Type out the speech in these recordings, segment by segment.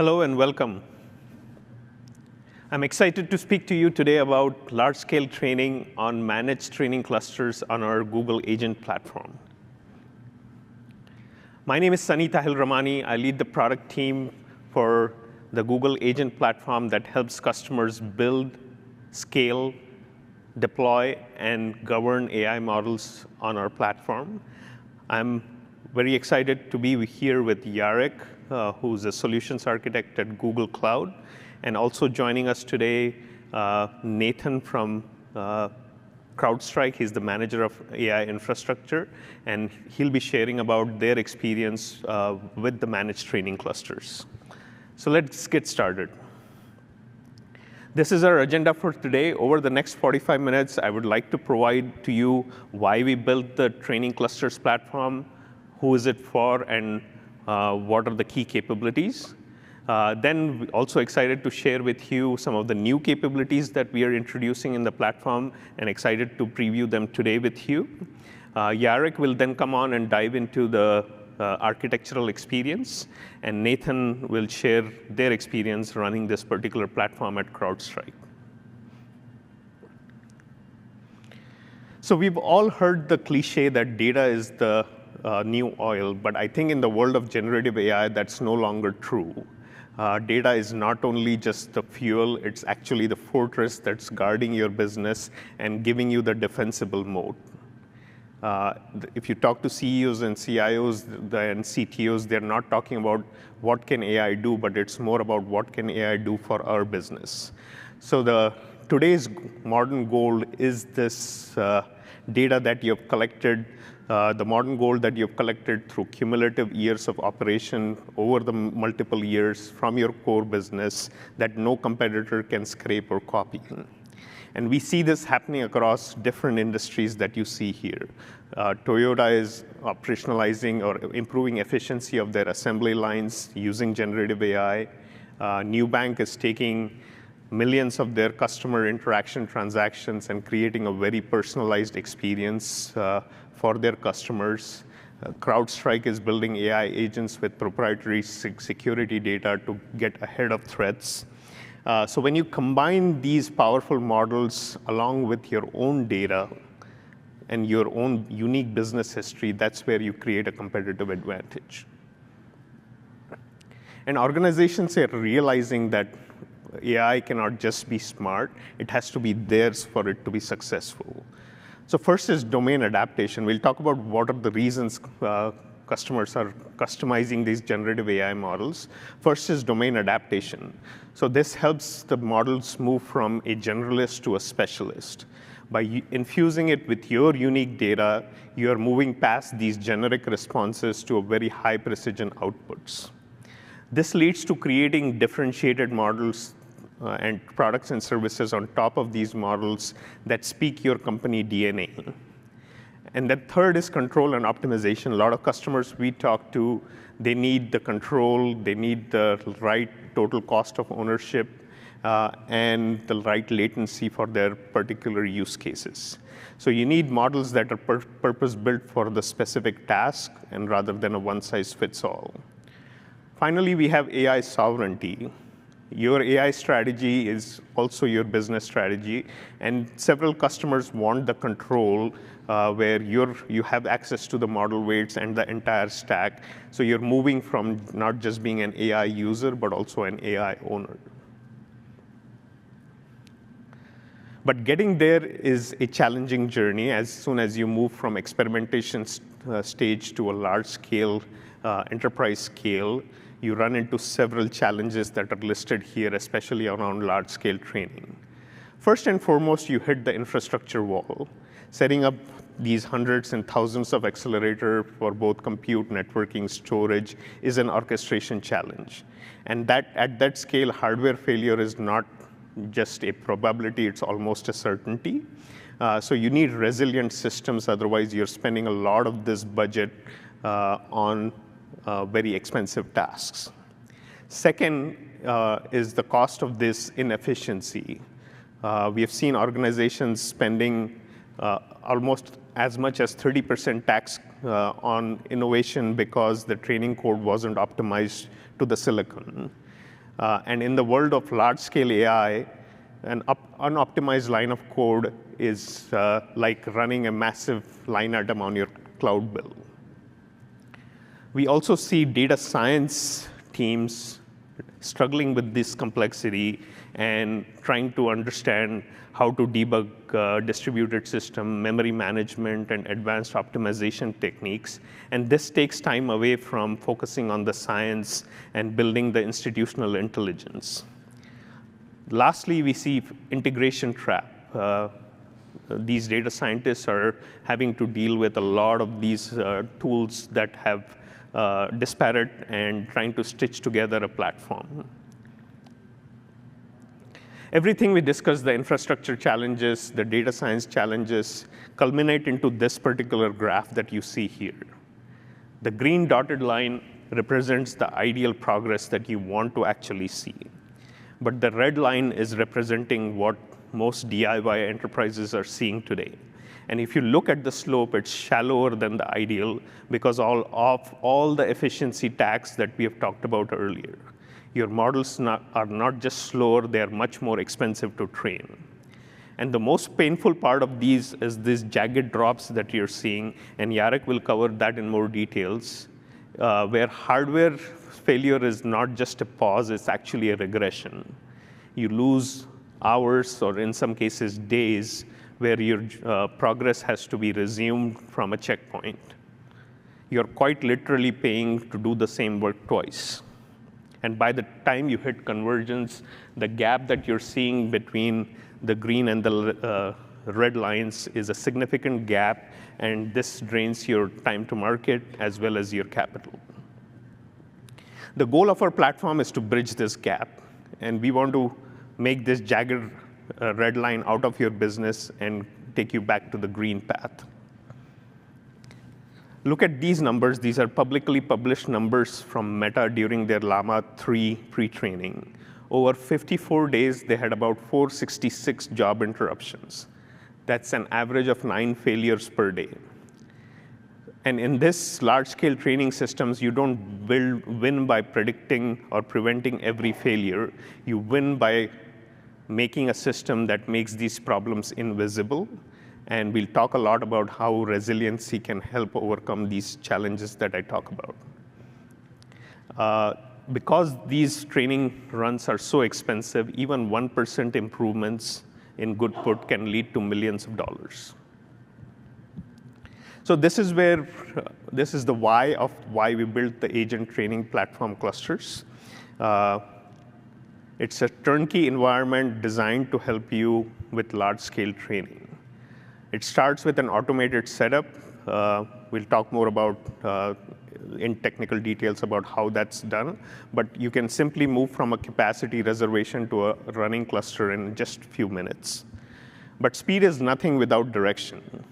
Hello and welcome. I'm excited to speak to you today about large-scale training on managed training clusters on our Google Agent Platform. My name is Tahilramani. I lead the product team for the Google Agent Platform that helps customers build, scale, deploy, and govern AI models on our platform. I'm very excited to be here with Jarek, who's a solutions architect at Google Cloud, and also joining us today, Nathan from CrowdStrike. He's the manager of AI infrastructure, and he'll be sharing about their experience with the managed training clusters. So let's get started. This is our agenda for today. Over the next 45 minutes, I would like to provide to you why we built the training clusters platform, who is it for, and what are the key capabilities. Then we're also excited to share with you some of the new capabilities that we are introducing in the platform, and excited to preview them today with you. Jarek will then come on and dive into the architectural experience, and Nathan will share their experience running this particular platform at CrowdStrike. So we've all heard the cliche that data is the new oil, but I think in the world of generative AI, that's no longer true. Data is not only just the fuel, it's actually the fortress that's guarding your business and giving you the defensible moat. If you talk to CEOs and CIOs and CTOs, they're not talking about what can AI do, but it's more about what can AI do for our business. So today's modern gold is this data that you have collected, the modern gold that you've collected through cumulative years of operation over the multiple years from your core business that no competitor can scrape or copy. And we see this happening across different industries that you see here. Toyota is operationalizing or improving efficiency of their assembly lines using generative AI. Nubank is taking millions of their customer interaction transactions and creating a very personalized experience for their customers. CrowdStrike is building AI agents with proprietary security data to get ahead of threats. So when you combine these powerful models along with your own data and your own unique business history, that's where you create a competitive advantage. And organizations are realizing that AI cannot just be smart, it has to be theirs for it to be successful. So first is domain adaptation. We'll talk about what are the reasons customers are customizing these generative AI models. First is domain adaptation. So this helps the models move from a generalist to a specialist. By infusing it with your unique data, you are moving past these generic responses to a very high precision outputs. This leads to creating differentiated models and products and services on top of these models that speak your company DNA. And then third is control and optimization. A lot of customers we talk to, they need the control, they need the right total cost of ownership, and the right latency for their particular use cases. So you need models that are purpose-built for the specific task, and rather than a one-size-fits-all. Finally, we have AI sovereignty. Your AI strategy is also your business strategy, and several customers want the control where you have access to the model weights and the entire stack. So you're moving from not just being an AI user, but also an AI owner. But getting there is a challenging journey. As soon as you move from experimentation stage to a large-scale, enterprise scale, you run into several challenges that are listed here, especially around large-scale training. First and foremost, you hit the infrastructure wall. Setting up these hundreds and thousands of accelerators for both compute, networking, storage is an orchestration challenge. And at that scale, hardware failure is not just a probability, it's almost a certainty. So you need resilient systems, otherwise you're spending a lot of this budget on very expensive tasks. Second is the cost of this inefficiency. We have seen organizations spending almost as much as 30% tax on innovation because the training code wasn't optimized to the silicon. And in the world of large-scale AI, an unoptimized line of code is like running a massive line item on your cloud bill. We also see data science teams struggling with this complexity and trying to understand how to debug distributed system, memory management, and advanced optimization techniques. And this takes time away from focusing on the science and building the institutional intelligence. Lastly, we see integration trap. These data scientists are having to deal with a lot of these tools that have disparate and trying to stitch together a platform. Everything we discussed, the infrastructure challenges, the data science challenges, culminate into this particular graph that you see here. The green dotted line represents the ideal progress that you want to actually see. But the red line is representing what most DIY enterprises are seeing today. And if you look at the slope, it's shallower than the ideal because of all the efficiency tax that we have talked about earlier. Your models are not just slower, they are much more expensive to train. And the most painful part of these is these jagged drops that you're seeing, and Jarek will cover that in more details, where hardware failure is not just a pause, it's actually a regression. You lose hours, or in some cases days, where your progress has to be resumed from a checkpoint. You're quite literally paying to do the same work twice. And by the time you hit convergence, the gap that you're seeing between the green and the red lines is a significant gap, and this drains your time to market as well as your capital. The goal of our platform is to bridge this gap, and we want to make this jagged red line out of your business and take you back to the green path. Look at these numbers. These are publicly published numbers from Meta during their Llama 3 pre-training. Over 54 days, they had about 466 job interruptions. That's an average of 9 failures per day. And in this large-scale training systems, you don't win by predicting or preventing every failure. You win by making a system that makes these problems invisible. And we'll talk a lot about how resiliency can help overcome these challenges that I talk about. Because these training runs are so expensive, even 1% improvements in good put can lead to millions of dollars. So this is the why of why we built the agent training platform clusters. It's a turnkey environment designed to help you with large-scale training. It starts with an automated setup. We'll talk more about in technical details about how that's done. But you can simply move from a capacity reservation to a running cluster in just a few minutes. But speed is nothing without direction.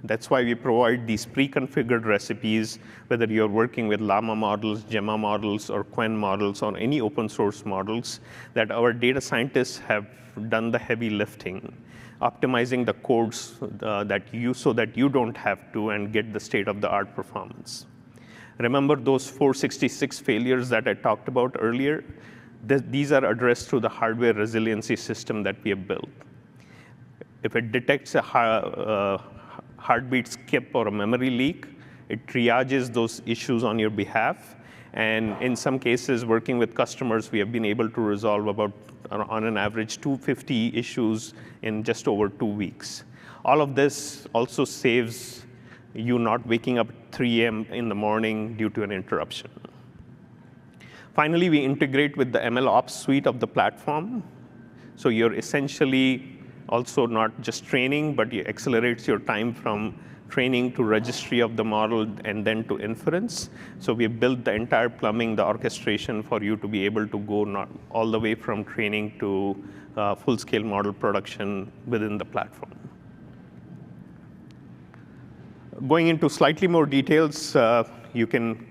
That's why we provide these pre-configured recipes, whether you're working with Llama models, Gemma models, or Qwen models, or any open source models, that our data scientists have done the heavy lifting, optimizing the codes so that you don't have to and get the state-of-the-art performance. Remember those 466 failures that I talked about earlier? These are addressed through the hardware resiliency system that we have built. If it detects a heartbeat skip or a memory leak, it triages those issues on your behalf. And in some cases, working with customers, we have been able to resolve about, on an average, 250 issues in just over 2 weeks. All of this also saves you not waking up at 3 a.m. in the morning due to an interruption. Finally, we integrate with the ML Ops suite of the platform. So you're essentially also not just training, but it accelerates your time from training to registry of the model and then to inference. So we built the entire plumbing, the orchestration for you to be able to go not all the way from training to full-scale model production within the platform. Going into slightly more details, you can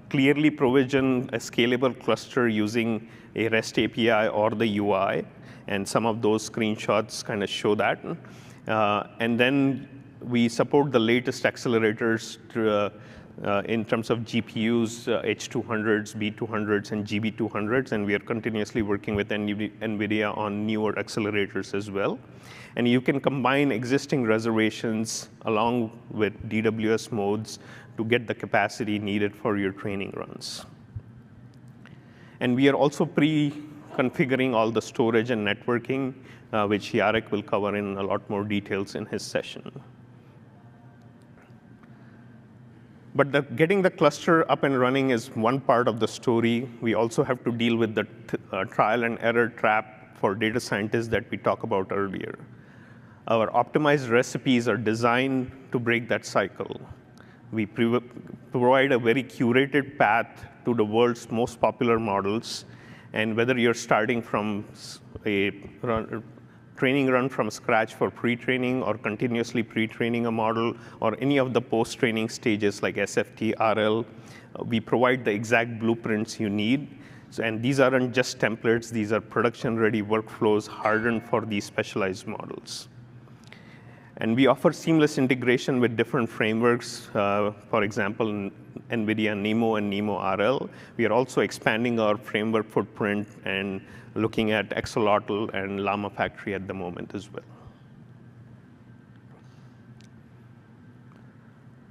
clearly provision a scalable cluster using a REST API or the UI. And some of those screenshots kind of show that. And then we support the latest accelerators in terms of GPUs, H200s, B200s, and GB200s, and we are continuously working with NVIDIA on newer accelerators as well. And you can combine existing reservations along with DWS modes to get the capacity needed for your training runs. And we are also pre-configuring all the storage and networking, which Jarek will cover in a lot more details in his session. But getting the cluster up and running is one part of the story. We also have to deal with the trial and error trap for data scientists that we talked about earlier. Our optimized recipes are designed to break that cycle. We provide a very curated path to the world's most popular models. And whether you're starting from a training run from scratch for pre-training or continuously pre-training a model or any of the post-training stages like SFT, RL, we provide the exact blueprints you need. And these aren't just templates. These are production-ready workflows hardened for these specialized models. And we offer seamless integration with different frameworks. For example, NVIDIA NeMo and NeMo RL. We are also expanding our framework footprint and looking at Axolotl and Llama Factory at the moment as well.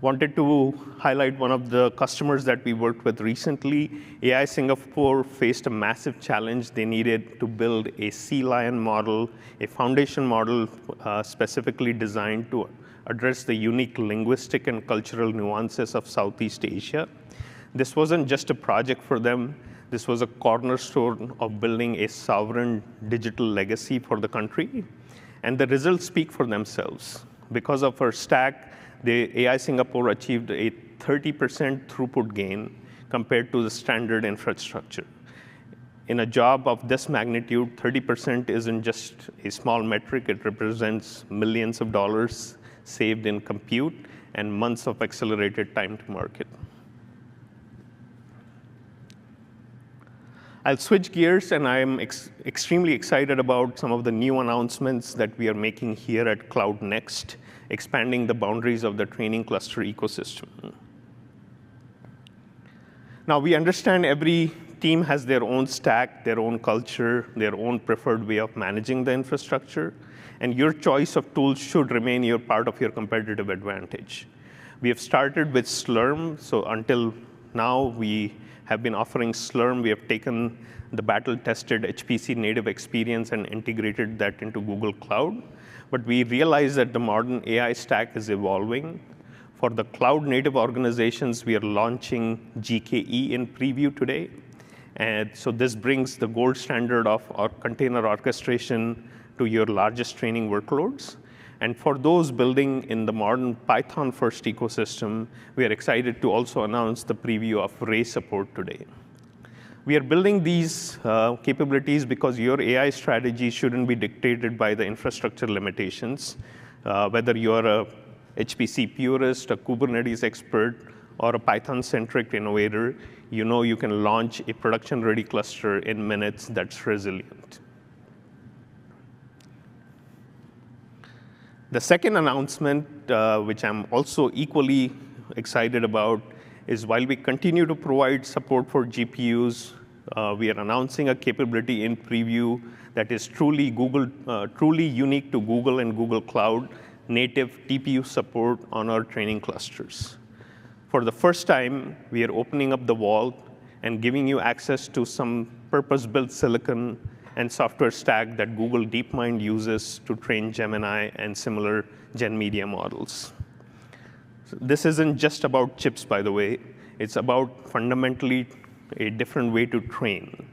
Wanted to highlight one of the customers that we worked with recently. AI Singapore faced a massive challenge. They needed to build a sea lion model, a foundation model specifically designed to address the unique linguistic and cultural nuances of Southeast Asia. This wasn't just a project for them. This was a cornerstone of building a sovereign digital legacy for the country. And the results speak for themselves. Because of our stack, the AI Singapore achieved a 30% throughput gain compared to the standard infrastructure. In a job of this magnitude, 30% isn't just a small metric. It represents millions of dollars saved in compute and months of accelerated time to market. I'll switch gears, and I'm extremely excited about some of the new announcements that we are making here at Cloud Next, expanding the boundaries of the training cluster ecosystem. Now, we understand every team has their own stack, their own culture, their own preferred way of managing the infrastructure, and your choice of tools should remain your part of your competitive advantage. We have started with Slurm, so until now, we have been offering Slurm. We have taken the battle-tested HPC native experience and integrated that into Google Cloud. But we realize that the modern AI stack is evolving. For the cloud-native organizations, we are launching GKE in preview today. And so this brings the gold standard of our container orchestration to your largest training workloads. And for those building in the modern Python-first ecosystem, we are excited to also announce the preview of Ray support today. We are building these capabilities because your AI strategy shouldn't be dictated by the infrastructure limitations. Whether you're a HPC purist, a Kubernetes expert, or a Python-centric innovator, you know you can launch a production-ready cluster in minutes that's resilient. The second announcement, which I'm also equally excited about, is while we continue to provide support for GPUs, we are announcing a capability in preview that is truly unique to Google and Google Cloud, native TPU support on our training clusters. For the first time, we are opening up the vault and giving you access to some purpose-built silicon and software stack that Google DeepMind uses to train Gemini and similar Gen Media models. So this isn't just about chips, by the way. It's about fundamentally a different way to train.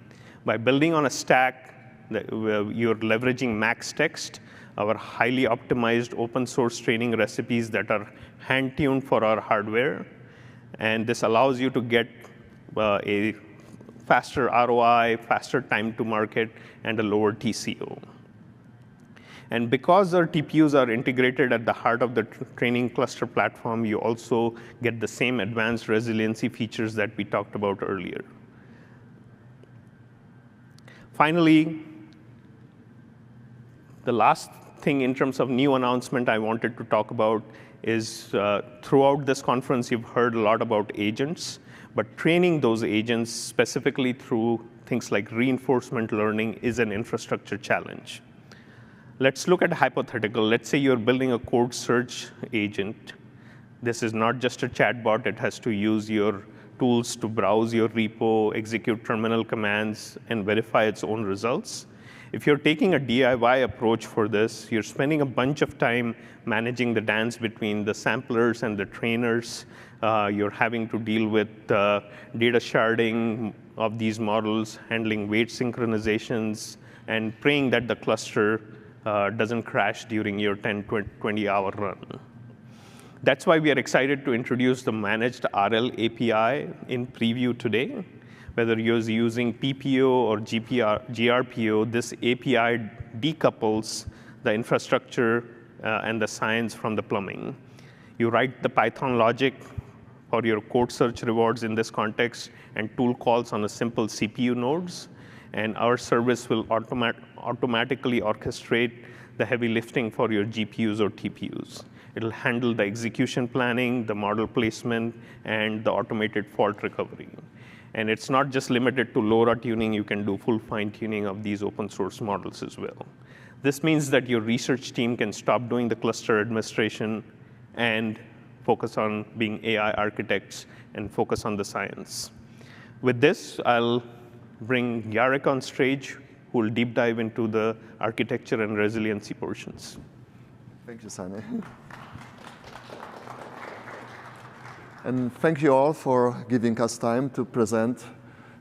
By building on a stack that you're leveraging max text, our highly optimized open source training recipes that are hand-tuned for our hardware. And this allows you to get a faster ROI, faster time to market, and a lower TCO. And because our TPUs are integrated at the heart of the training cluster platform, you also get the same advanced resiliency features that we talked about earlier. Finally, the last thing in terms of new announcement I wanted to talk about is throughout this conference, you've heard a lot about agents, but training those agents specifically through things like reinforcement learning is an infrastructure challenge. Let's look at a hypothetical. Let's say you're building a code search agent. This is not just a chatbot. It has to use your tools to browse your repo, execute terminal commands, and verify its own results. If you're taking a DIY approach for this, you're spending a bunch of time managing the dance between the samplers and the trainers. You're having to deal with data sharding of these models, handling weight synchronizations, and praying that the cluster doesn't crash during your 10, 20-hour run. That's why we are excited to introduce the Managed RL API in preview today. Whether you're using PPO or GRPO, this API decouples the infrastructure and the science from the plumbing. You write the Python logic for your code search rewards in this context and tool calls on a simple CPU nodes, and our service will automatically orchestrate the heavy lifting for your GPUs or TPUs. It'll handle the execution planning, the model placement, and the automated fault recovery. And it's not just limited to LoRa tuning. You can do full fine-tuning of these open source models as well. This means that your research team can stop doing the cluster administration and focus on being AI architects and focus on the science. With this, I'll bring Jarek on stage, who will deep dive into the architecture and resiliency portions. Thank you, Sunny. And thank you all for giving us time to present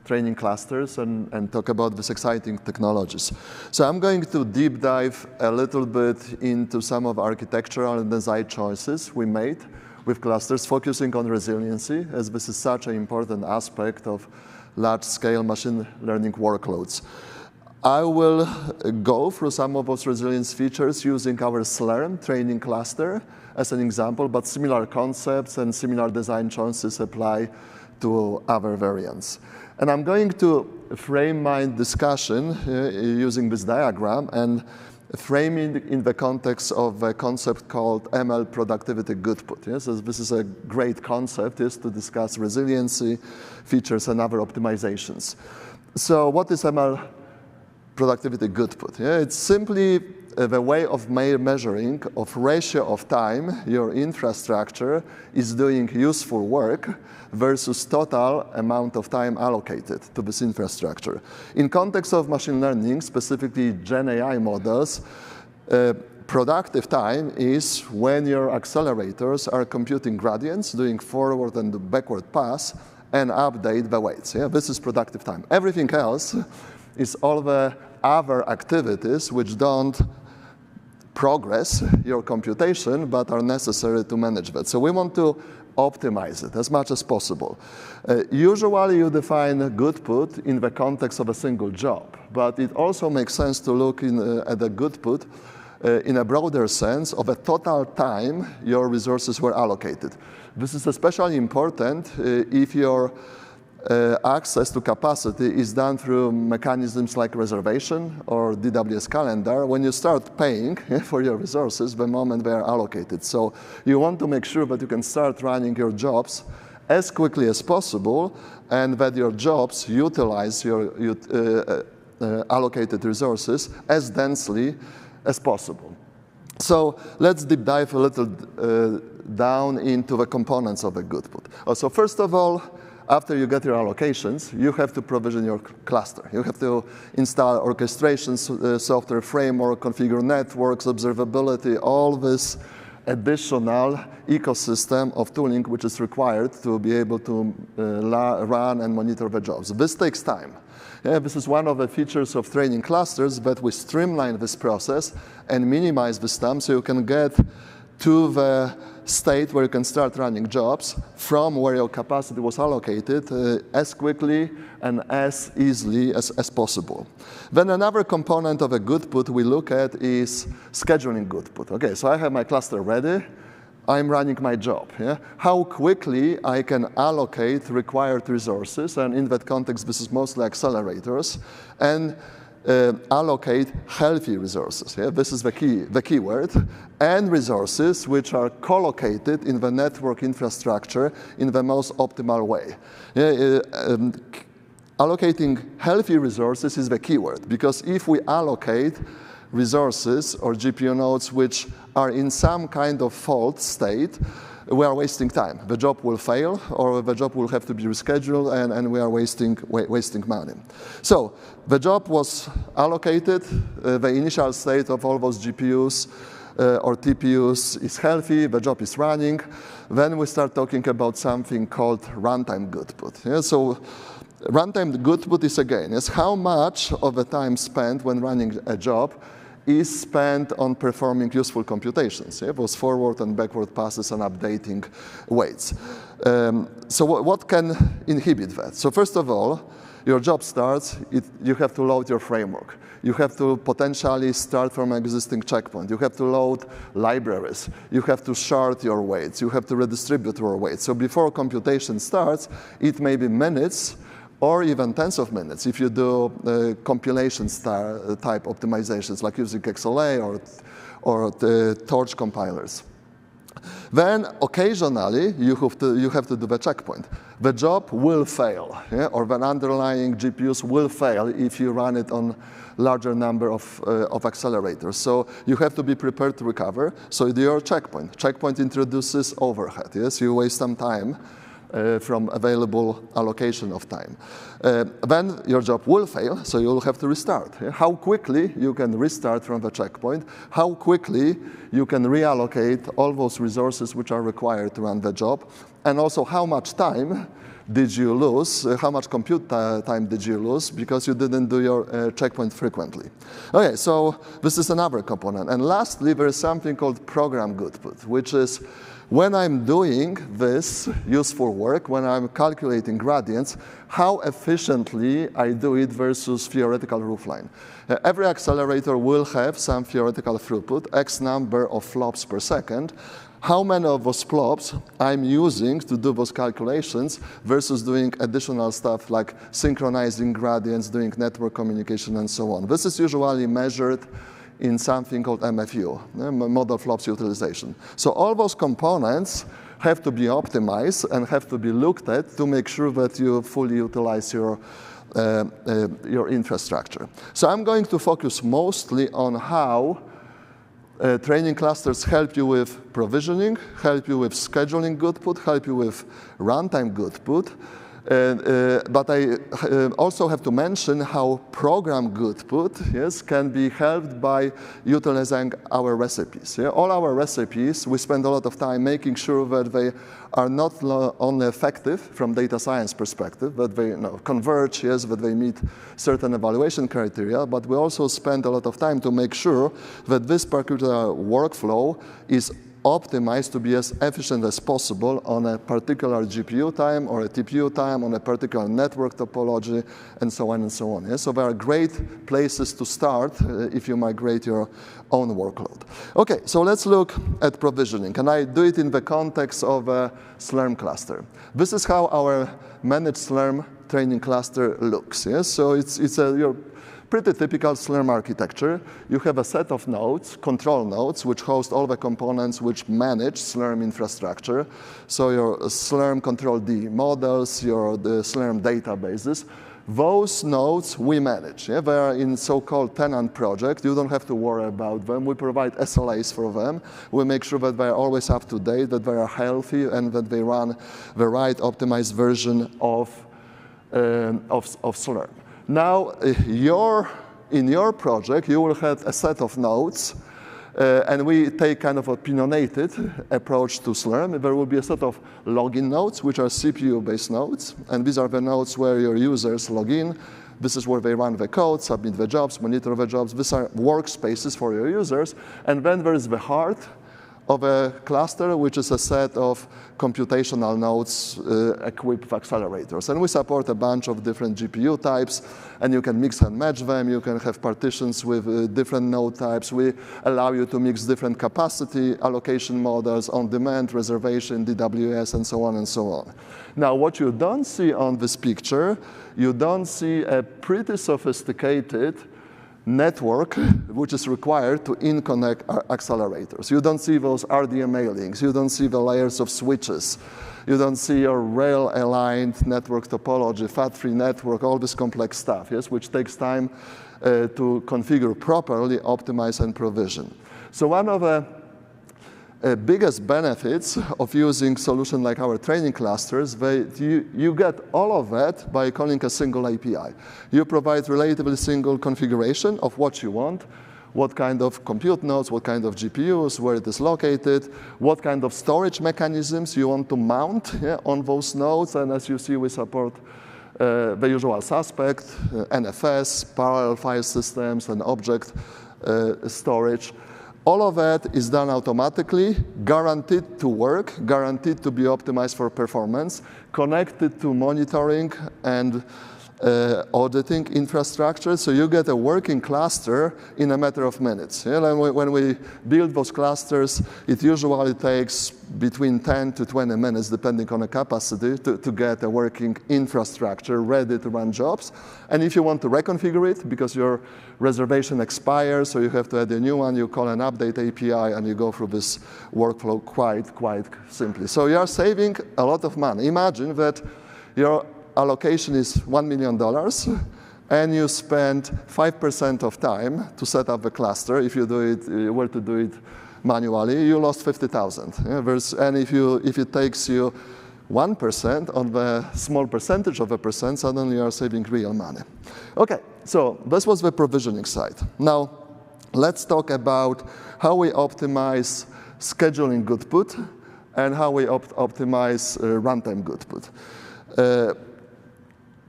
training clusters and talk about these exciting technologies. So I'm going to deep dive a little bit into some of architectural and design choices we made with clusters, focusing on resiliency, as this is such an important aspect of large-scale machine learning workloads. I will go through some of those resilience features using our Slurm training cluster as an example, but similar concepts and similar design choices apply to other variants. And I'm going to frame my discussion using this diagram and frame it in the context of a concept called ML productivity goodput. Yes, so this is a great concept, is to discuss resiliency, features, and other optimizations. So what is ML productivity goodput? Yeah, it's simply the way of measuring of ratio of time your infrastructure is doing useful work versus total amount of time allocated to this infrastructure. In context of machine learning, specifically Gen AI models, productive time is when your accelerators are computing gradients, doing forward and backward pass, and update the weights. Yeah, this is productive time. Everything else is all the other activities which don't progress your computation, but are necessary to manage that. So we want to optimize it as much as possible. Usually you define a goodput in the context of a single job, but it also makes sense to look at the goodput in a broader sense of the total time your resources were allocated. This is especially important if your access to capacity is done through mechanisms like reservation or DWS calendar. When you start paying for your resources the moment they are allocated. So you want to make sure that you can start running your jobs as quickly as possible and that your jobs utilize your allocated resources as densely as possible. So let's deep dive a little down into the components of a goodput. So first of all, after you get your allocations, you have to provision your cluster. You have to install orchestration software framework, configure networks, observability, all this additional ecosystem of tooling which is required to be able to run and monitor the jobs. This takes time. Yeah, this is one of the features of training clusters, that we streamline this process and minimize this time so you can get to the state where you can start running jobs from where your capacity was allocated as quickly and as easily as possible. Then another component of a goodput we look at is scheduling goodput. Okay, so I have my cluster ready. I'm running my job. Yeah? How quickly I can allocate required resources, and in that context, this is mostly accelerators, and allocate healthy resources. Yeah? This is the key word. And resources which are collocated in the network infrastructure in the most optimal way. Yeah, allocating healthy resources is the keyword, because if we allocate resources or GPU nodes which are in some kind of fault state, we are wasting time. The job will fail, or the job will have to be rescheduled, and we are wasting money. So the job was allocated. The initial state of all those GPUs or TPUs is healthy. The job is running. Then we start talking about something called runtime goodput. Yeah, so runtime goodput is, again, is how much of the time spent when running a job is spent on performing useful computations, yeah, those forward and backward passes and updating weights. So what can inhibit that? So first of all, your job starts, you have to load your framework. You have to potentially start from an existing checkpoint. You have to load libraries. You have to shard your weights. You have to redistribute your weights. So before computation starts, it may be minutes or even tens of minutes if you do compilation type optimizations, like using XLA or the torch compilers. Then occasionally you have to do the checkpoint. The job will fail, yeah? Or the underlying GPUs will fail if you run it on larger number of accelerators. So you have to be prepared to recover. So your checkpoint. Checkpoint introduces overhead. Yes, you waste some time from available allocation of time. Then your job will fail, so you'll have to restart. Yeah? How quickly you can restart from the checkpoint, how quickly you can reallocate all those resources which are required to run the job, and also how much time did you lose, how much compute time did you lose because you didn't do your checkpoint frequently. Okay, so this is another component. And lastly, there is something called program goodput, which is when I'm doing this useful work, when I'm calculating gradients, how efficiently I do it versus theoretical roofline. Every accelerator will have some theoretical throughput, X number of flops per second. How many of those flops I'm using to do those calculations versus doing additional stuff like synchronizing gradients, doing network communication, and so on. This is usually measured in something called MFU, model flops utilization. So all those components have to be optimized and have to be looked at to make sure that you fully utilize your infrastructure. So I'm going to focus mostly on how training clusters help you with provisioning, help you with scheduling goodput, help you with runtime goodput. But I also have to mention how program goodput, yes, can be helped by utilizing our recipes. Yeah? All our recipes, we spend a lot of time making sure that they are not only effective from data science perspective, that they converge, yes, that they meet certain evaluation criteria, but we also spend a lot of time to make sure that this particular workflow is optimized to be as efficient as possible on a particular GPU time or a TPU time, on a particular network topology, and so on and so on. Yeah? So there are great places to start if you migrate your own workload. Okay, so let's look at provisioning. And I do it in the context of a Slurm cluster. This is how our managed Slurm training cluster looks. Yeah? So it's your pretty typical Slurm architecture. You have a set of nodes, control nodes, which host all the components which manage Slurm infrastructure. So your Slurm control D models, the Slurm databases. Those nodes we manage. Yeah? They are in so-called tenant project. You don't have to worry about them. We provide SLAs for them. We make sure that they are always up to date, that they are healthy, and that they run the right optimized version of Slurm. Now, in your project, you will have a set of nodes, and we take kind of a opinionated approach to Slurm. There will be a set of login nodes, which are CPU-based nodes, and these are the nodes where your users log in. This is where they run the code, submit the jobs, monitor the jobs. These are workspaces for your users. And then there is the heart of a cluster, which is a set of computational nodes equipped with accelerators. And we support a bunch of different GPU types, and you can mix and match them. You can have partitions with different node types. We allow you to mix different capacity allocation models, on-demand, reservation, DWS, and so on and so on. Now, what you don't see on this picture, you don't see a pretty sophisticated network which is required to interconnect accelerators. You don't see those RDMA links. You don't see the layers of switches. You don't see your rail-aligned network topology, fat-free network, all this complex stuff, yes, which takes time to configure properly, optimize, and provision. So one of the biggest benefits of using solution like our training clusters, you get all of that by calling a single API. You provide relatively single configuration of what you want, what kind of compute nodes, what kind of GPUs, where it is located, what kind of storage mechanisms you want to mount on those nodes. And as you see, we support the usual suspect, NFS, parallel file systems, and object storage. All of that is done automatically, guaranteed to work, guaranteed to be optimized for performance, connected to monitoring and auditing infrastructure. So you get a working cluster in a matter of minutes. Yeah, when we build those clusters, it usually takes between 10 to 20 minutes, depending on the capacity, to get a working infrastructure ready to run jobs. And if you want to reconfigure it, because your reservation expires, so you have to add a new one, you call an update API, and you go through this workflow quite simply. So you are saving a lot of money. Imagine that your allocation is $1 million, and you spend 5% of time to set up the cluster. If you were to do it manually, you lost 50,000. Yeah, and if it takes you 1% on the small percentage of a percent, suddenly you are saving real money. Okay, so this was the provisioning side. Now, let's talk about how we optimize scheduling goodput and how we optimize runtime goodput.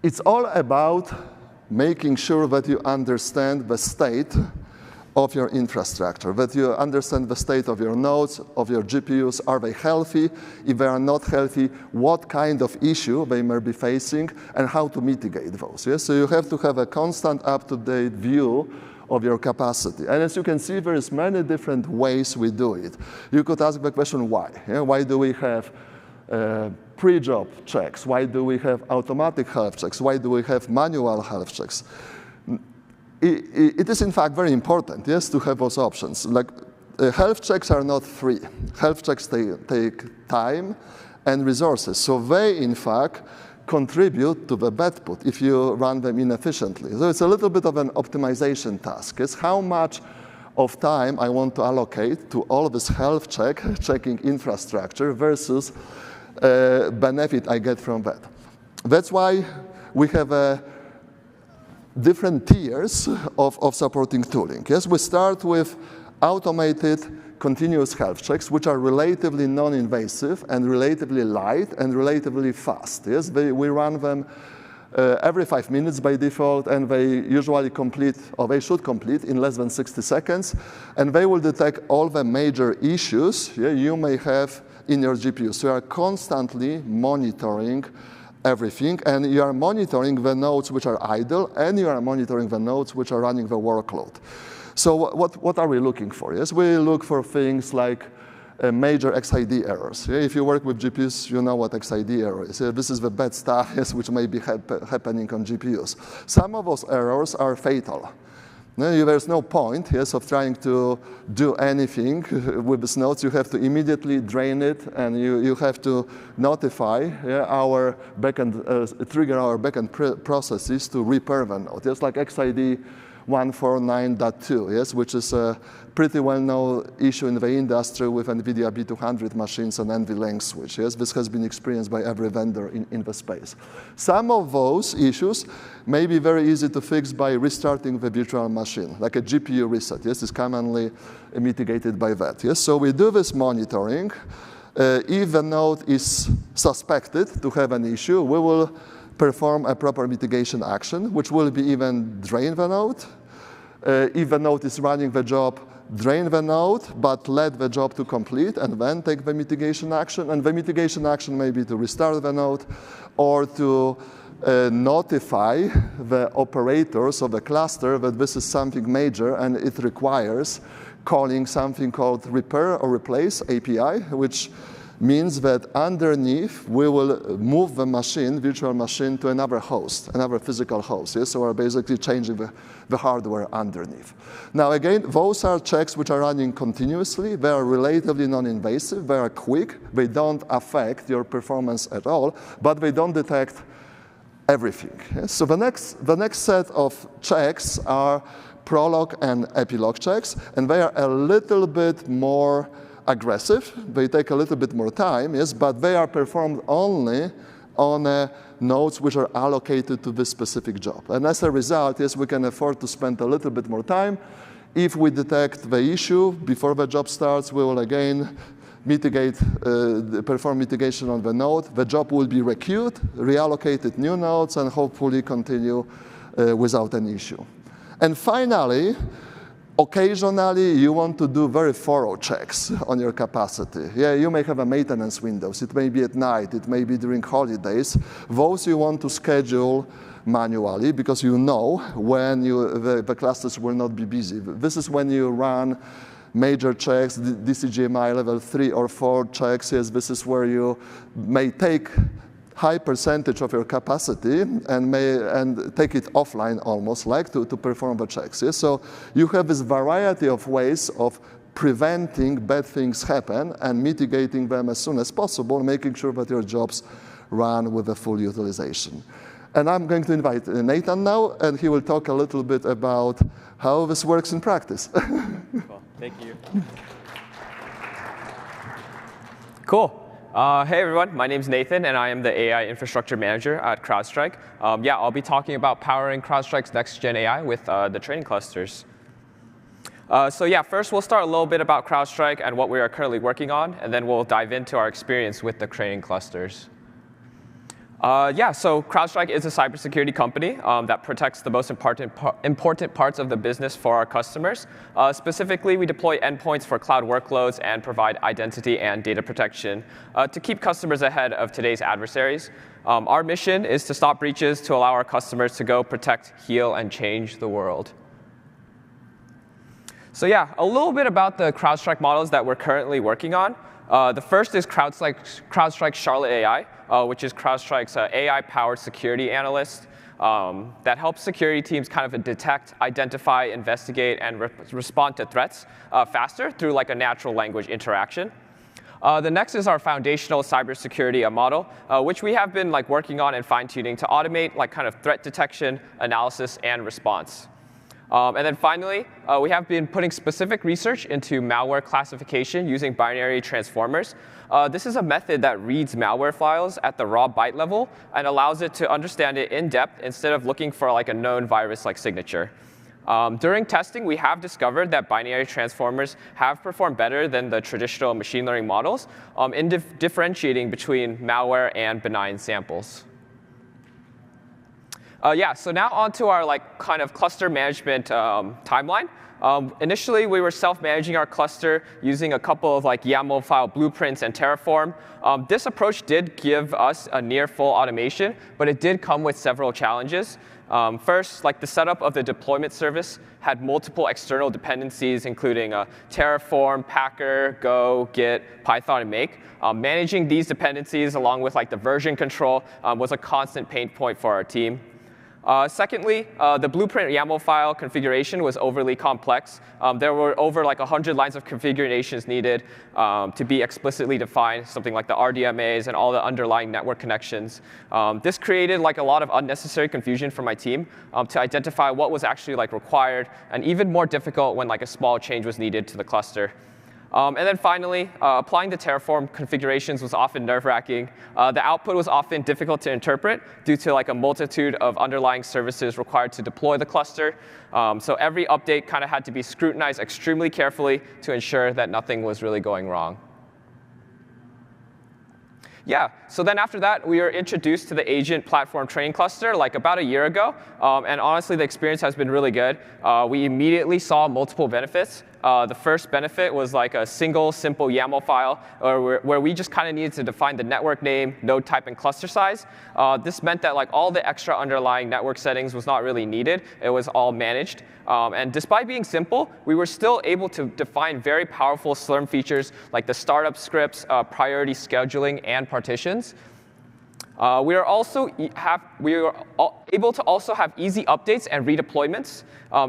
It's all about making sure that you understand the state of your infrastructure, that you understand the state of your nodes, of your GPUs. Are they healthy? If they are not healthy, what kind of issue they may be facing and how to mitigate those. Yes? So you have to have a constant up-to-date view of your capacity. And as you can see, there is many different ways we do it. You could ask the question, why? Yeah? Why do we have pre-job checks? Why do we have automatic health checks? Why do we have manual health checks? It is, in fact, very important, yes, to have those options. Like, health checks are not free. Health checks take time and resources. So they, in fact, contribute to the bedput if you run them inefficiently. So it's a little bit of an optimization task. It's how much of time I want to allocate to all of this health checking infrastructure versus benefit I get from that. That's why we have different tiers of supporting tooling. Yes, we start with automated continuous health checks, which are relatively non-invasive and relatively light and relatively fast. Yes, we run them every 5 minutes by default, and they usually complete, or they should complete, in less than 60 seconds. And they will detect all the major issues you may have in your GPU. So you are constantly monitoring everything, and you are monitoring the nodes which are idle, and you are monitoring the nodes which are running the workload. So what are we looking for? Yes, we look for things like major XID errors. Yeah, if you work with GPUs, you know what XID error is. Yeah, this is the bad stuff, yes, which may be happening on GPUs. Some of those errors are fatal. There's no point, yes, of trying to do anything with these nodes. You have to immediately drain it, and you have to notify our backend, trigger our backend processes to repair the node. Just like XID 149.2, yes, which is a pretty well-known issue in the industry with NVIDIA B200 machines and NVLink switch. Yes, this has been experienced by every vendor in the space. Some of those issues may be very easy to fix by restarting the virtual machine, like a GPU reset. Yes, is commonly mitigated by that. Yes, so we do this monitoring. If the node is suspected to have an issue, we will perform a proper mitigation action, which will be even drain the node. If the node is running the job, drain the node, but let the job to complete, and then take the mitigation action. And the mitigation action may be to restart the node or to notify the operators of the cluster that this is something major and it requires calling something called repair or replace API, which means that underneath, we will move the machine, virtual machine, to another host, another physical host. Yes? So we're basically changing the hardware underneath. Now, again, those are checks which are running continuously. They are relatively non-invasive. They are quick. They don't affect your performance at all, but they don't detect everything. Yes? So the next set of checks are prologue and epilogue checks, and they are a little bit more aggressive. They take a little bit more time, yes, but they are performed only on nodes which are allocated to this specific job. And as a result, yes, we can afford to spend a little bit more time. If we detect the issue before the job starts, we will again perform mitigation on the node. The job will be requeued, reallocated new nodes, and hopefully continue without an issue. And finally, occasionally, you want to do very thorough checks on your capacity. Yeah, you may have a maintenance windows. It may be at night. It may be during holidays. Those you want to schedule manually because you know when the clusters will not be busy. This is when you run major checks, DCGMI level 3 or 4 checks. Yes, this is where you may take high percentage of your capacity and take it offline almost like to perform the checks. Yes? So you have this variety of ways of preventing bad things happen and mitigating them as soon as possible, making sure that your jobs run with a full utilization. And I'm going to invite Nathan now, and he will talk a little bit about how this works in practice. Cool. Thank you. Cool. Hey everyone, my name's Nathan, and I am the AI Infrastructure Manager at CrowdStrike. Yeah, I'll be talking about powering CrowdStrike's next-gen AI with the training clusters. So yeah, first we'll start a little bit about CrowdStrike and what we are currently working on, and then we'll dive into our experience with the training clusters. Yeah, so CrowdStrike is a cybersecurity company that protects the most important parts of the business for our customers. Specifically, we deploy endpoints for cloud workloads and provide identity and data protection to keep customers ahead of today's adversaries. Our mission is to stop breaches to allow our customers to go protect, heal, and change the world. So yeah, a little bit about the CrowdStrike models that we're currently working on. The first is CrowdStrike Charlotte AI, which is CrowdStrike's AI-powered security analyst that helps security teams kind of detect, identify, investigate, and respond to threats faster through like a natural language interaction. The next is our foundational cybersecurity model, which we have been like working on and fine-tuning to automate like kind of threat detection, analysis, and response. And then finally, we have been putting specific research into malware classification using binary transformers. This is a method that reads malware files at the raw byte level and allows it to understand it in depth instead of looking for like a known virus-like signature. During testing, we have discovered that binary transformers have performed better than the traditional machine learning models in differentiating between malware and benign samples. Yeah, so now on to our like kind of cluster management timeline. Initially, we were self-managing our cluster using a couple of like YAML file blueprints and Terraform. This approach did give us a near full automation, but it did come with several challenges. First, like the setup of the deployment service had multiple external dependencies, including Terraform, Packer, Go, Git, Python, and Make. Managing these dependencies along with like the version control was a constant pain point for our team. Secondly, the blueprint YAML file configuration was overly complex. There were over like 100 lines of configurations needed to be explicitly defined, something like the RDMAs and all the underlying network connections. This created like a lot of unnecessary confusion for my team to identify what was actually like required, and even more difficult when like a small change was needed to the cluster. And then finally, applying the Terraform configurations was often nerve-wracking. The output was often difficult to interpret due to like a multitude of underlying services required to deploy the cluster. So every update kind of had to be scrutinized extremely carefully to ensure that nothing was really going wrong. Yeah, so then after that, we were introduced to the Agent Platform training cluster like about a year ago. And honestly, the experience has been really good. We immediately saw multiple benefits. The first benefit was like a single, simple YAML file where we just kind of needed to define the network name, node type, and cluster size. This meant that like all the extra underlying network settings was not really needed. It was all managed. And despite being simple, we were still able to define very powerful Slurm features like the startup scripts, priority scheduling, and partitions. We are able to also have easy updates and redeployments.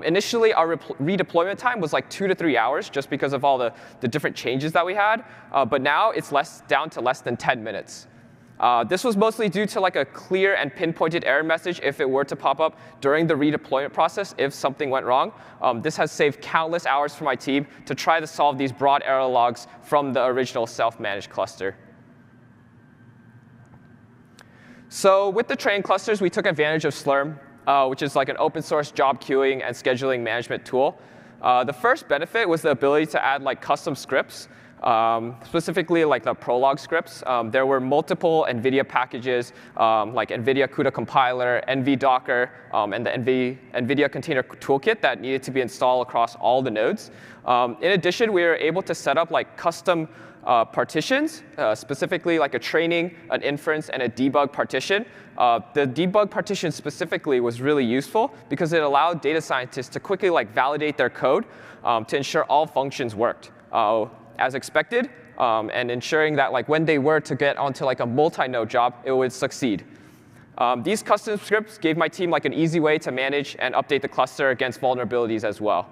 Initially, our redeployment time was like 2 to 3 hours just because of all the different changes that we had. But now it's down to less than 10 minutes. This was mostly due to like a clear and pinpointed error message if it were to pop up during the redeployment process if something went wrong. This has saved countless hours for my team to try to solve these broad error logs from the original self-managed cluster. So with the training clusters, we took advantage of Slurm, which is like an open source job queuing and scheduling management tool. The first benefit was the ability to add like custom scripts, specifically like the Prolog scripts. There were multiple NVIDIA packages, like NVIDIA CUDA compiler, NVDocker, and the NVIDIA container toolkit that needed to be installed across all the nodes. In addition, we were able to set up like custom partitions, specifically like a training, an inference, and a debug partition. The debug partition specifically was really useful because it allowed data scientists to quickly like validate their code to ensure all functions worked as expected, and ensuring that like when they were to get onto like a multi-node job, it would succeed. These custom scripts gave my team like an easy way to manage and update the cluster against vulnerabilities as well.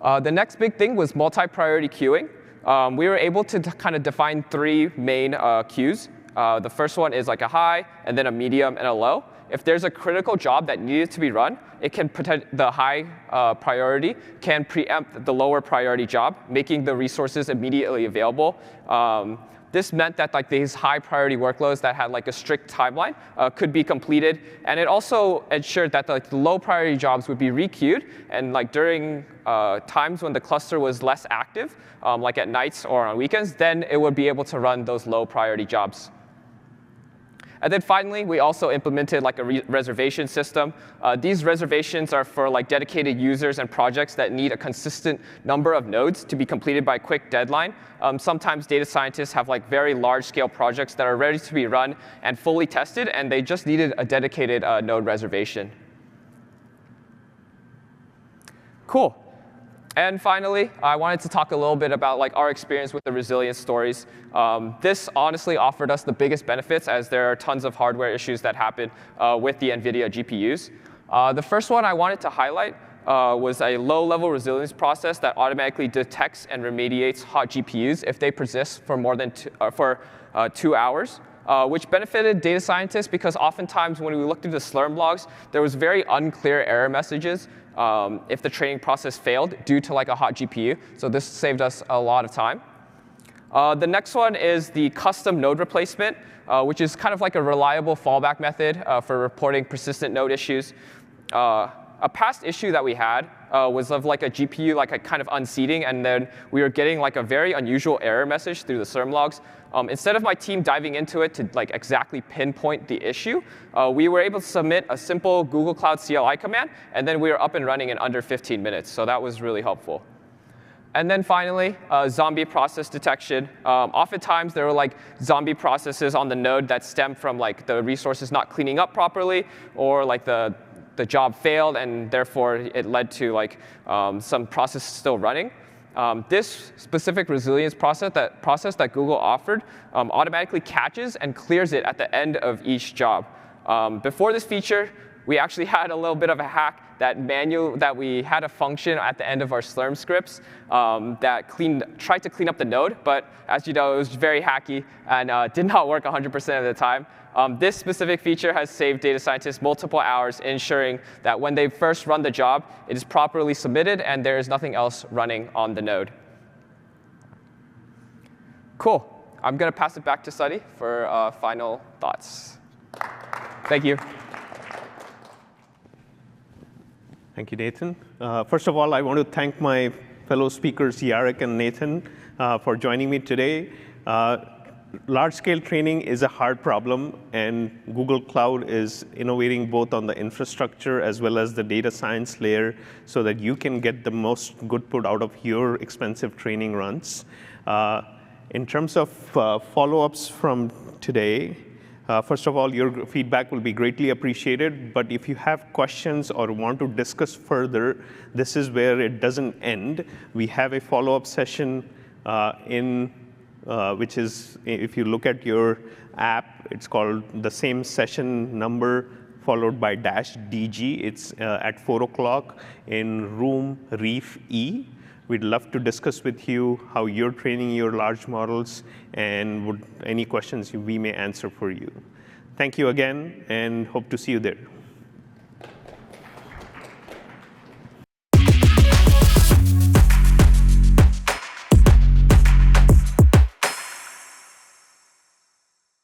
The next big thing was multi-priority queuing. We were able to kind of define 3 main queues. The first one is like a high, and then a medium, and a low. If there's a critical job that needed to be run, it can the high priority can preempt the lower priority job, making the resources immediately available. This meant that like these high priority workloads that had like a strict timeline could be completed, and it also ensured that like the low priority jobs would be requeued, and like during times when the cluster was less active, like at nights or on weekends, then it would be able to run those low priority jobs. And then finally, we also implemented like a reservation system. These reservations are for like dedicated users and projects that need a consistent number of nodes to be completed by a quick deadline. Sometimes data scientists have like very large-scale projects that are ready to be run and fully tested, and they just needed a dedicated node reservation. Cool. And finally, I wanted to talk a little bit about like our experience with the resilience stories. This honestly offered us the biggest benefits, as there are tons of hardware issues that happen with the NVIDIA GPUs. The first one I wanted to highlight was a low-level resilience process that automatically detects and remediates hot GPUs if they persist for more than 2 hours. Which benefited data scientists because oftentimes when we looked through the Slurm logs, there was very unclear error messages if the training process failed due to like a hot GPU. So this saved us a lot of time. The next one is the custom node replacement, which is kind of like a reliable fallback method for reporting persistent node issues. A past issue that we had was of like a GPU like a kind of unseating, and then we were getting like a very unusual error message through the Slurm logs. Instead of my team diving into it to like exactly pinpoint the issue, we were able to submit a simple Google Cloud CLI command, and then we were up and running in under 15 minutes. So that was really helpful. And then finally, zombie process detection. Oftentimes, there were like zombie processes on the node that stem from like the resources not cleaning up properly, or like the job failed, and therefore it led to like some process still running. This specific resilience process that Google offered automatically catches and clears it at the end of each job. Before this feature, we actually had a little bit of a hack that we had a function at the end of our Slurm scripts that tried to clean up the node, but as you know, it was very hacky and did not work 100% of the time. This specific feature has saved data scientists multiple hours, ensuring that when they first run the job, it is properly submitted and there is nothing else running on the node. Cool. I'm going to pass it back to Suddy for final thoughts. Thank you. Thank you, Nathan. First of all, I want to thank my fellow speakers, Jarek and Nathan, for joining me today. Large-scale training is a hard problem, and Google Cloud is innovating both on the infrastructure as well as the data science layer so that you can get the most good put out of your expensive training runs. In terms of follow-ups from today, first of all, your feedback will be greatly appreciated, but if you have questions or want to discuss further, this is where it doesn't end. We have a follow-up session which is, if you look at your app, it's called the same session number followed by -DG. It's at 4 o'clock in room Reef E. We'd love to discuss with you how you're training your large models and any questions we may answer for you. Thank you again, and hope to see you there.